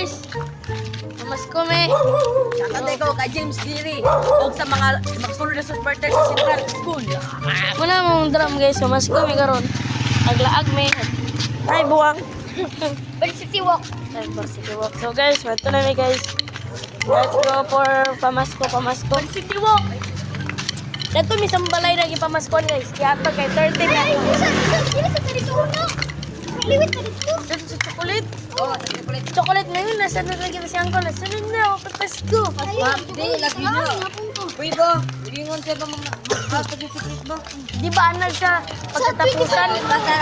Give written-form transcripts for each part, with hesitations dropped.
guys. Pamasko me. Shoutout ikaw kay James Diri. O sa mga magsunod na supporter sa Central School. Muna mong drum guys. Pamasko me karon. Aglaag me. Ay buwang. Varsity Walk. Ay varsity walk. So guys, mato na me guys. Let's go for pamasko. Varsity Walk. Dato mi sambalay lagi pamaskon guys. Kaya pa kay 30 na. Ay, isa sa dito uno. Liwit na dito. Dato sa chocolate. Oo, sa chocolate. Chocolate na yun. Nasa na lagi na si Uncle. Nasa na ako. Papasko. Di, lagi nyo. Pwede, hilingon siya ba mga basta yung secret ba? Di ba anal sa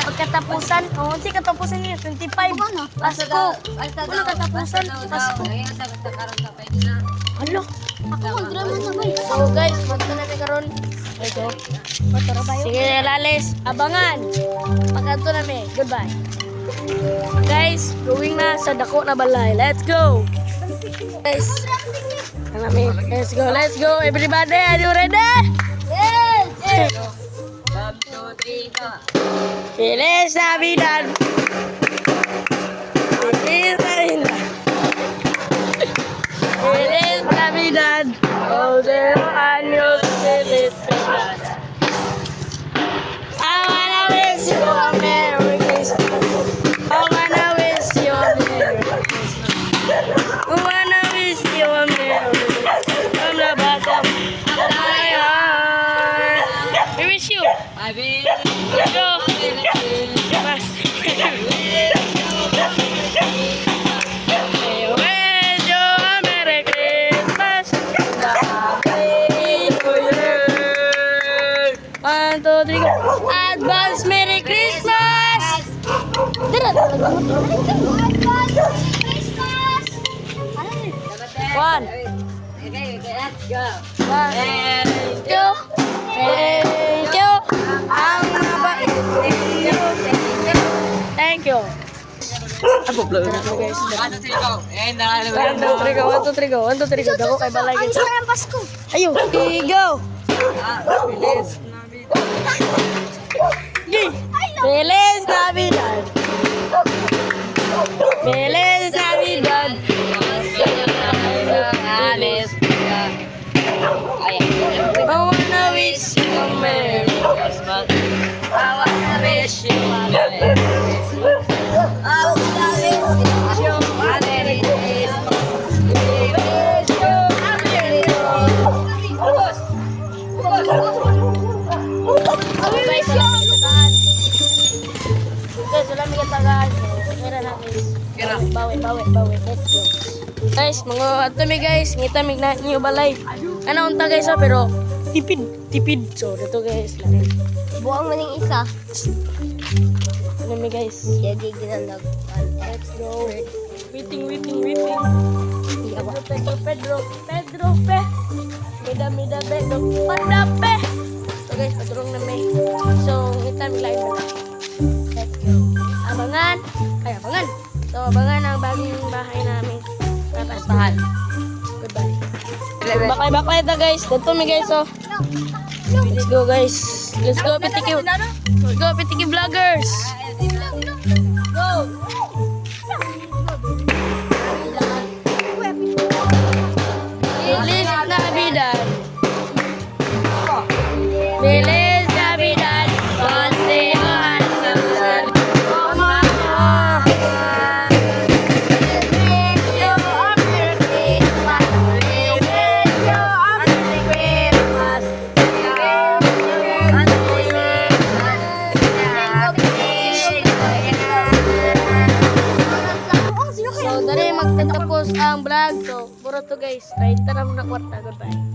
pagkatapusan? Oo, si katapusan niya. 25. Pasko. Wala katapusan. Pasko. Ayun, sa karoon sa pwede na. Alo. Ako mag-drama na ba? So guys, magto na karon. Ito. Sige, Lales. Abangan. Pagkanto na mi. Goodbye. Guys, going na sa dako na balay. Let's go. Guys. Let's go. Everybody, are you ready? Yes! 1, 2, 3, go. Feliz Navidad. Feliz Navidad. Feliz Navidad. Otro año feliz Navidad. I wanna wish you a Merry Christmas. I wanna wish you a Merry Christmas. I wanna wish you a Merry Christmas. From the bottom of my heart. We wish you. I will. Go. Mas. One, two, three, go. Advance Merry Christmas! One. Okay, let's go. One. Thank you. Thank you. Ang mabait. Thank you. Ako, blow na. Guys, 1, 2, 3, go. And na. 1, 2, 3, go. 1, 2, 3, go. 1, 2, 3, go. Dako kay balay Alis kita. na ang Pasko. Ayun. Go. Feliz Yay! Feliz Navidad! Feliz Navidad! I wanna wish you a Merry Christmas. I wanna wish you a Merry Christmas. I wanna wish you a Merry Christmas. We wish you a Merry Christmas. Guys, wala may katagaan. Kira na guys. Kira. Bawi. Let's go. Guys, mga ato mi guys. Ngita mig na niyo balay. Ano unta guys pero tipid. So, dito guys. Lain. Buwang man yung isa. Ano mi guys. Jadi ginalag. Let's go. Waiting. Pedro. Mida, Pedro. Panda, pe. So guys, patulong na may. So, ngita mig lain ba? Let's go. Abangan. So, abangan ang bagong bahay namin. Papastahan. Goodbye. Bakay ito guys. Dito mi guys oh. Let's go guys. Let's go PTQ vloggers. Go. Feliz Navidad. Feliz Navidad. Konsehan Navidad. So, dari magtatapos ang vlog. So, puro to guys. Try taram na kwarta. Goodbye.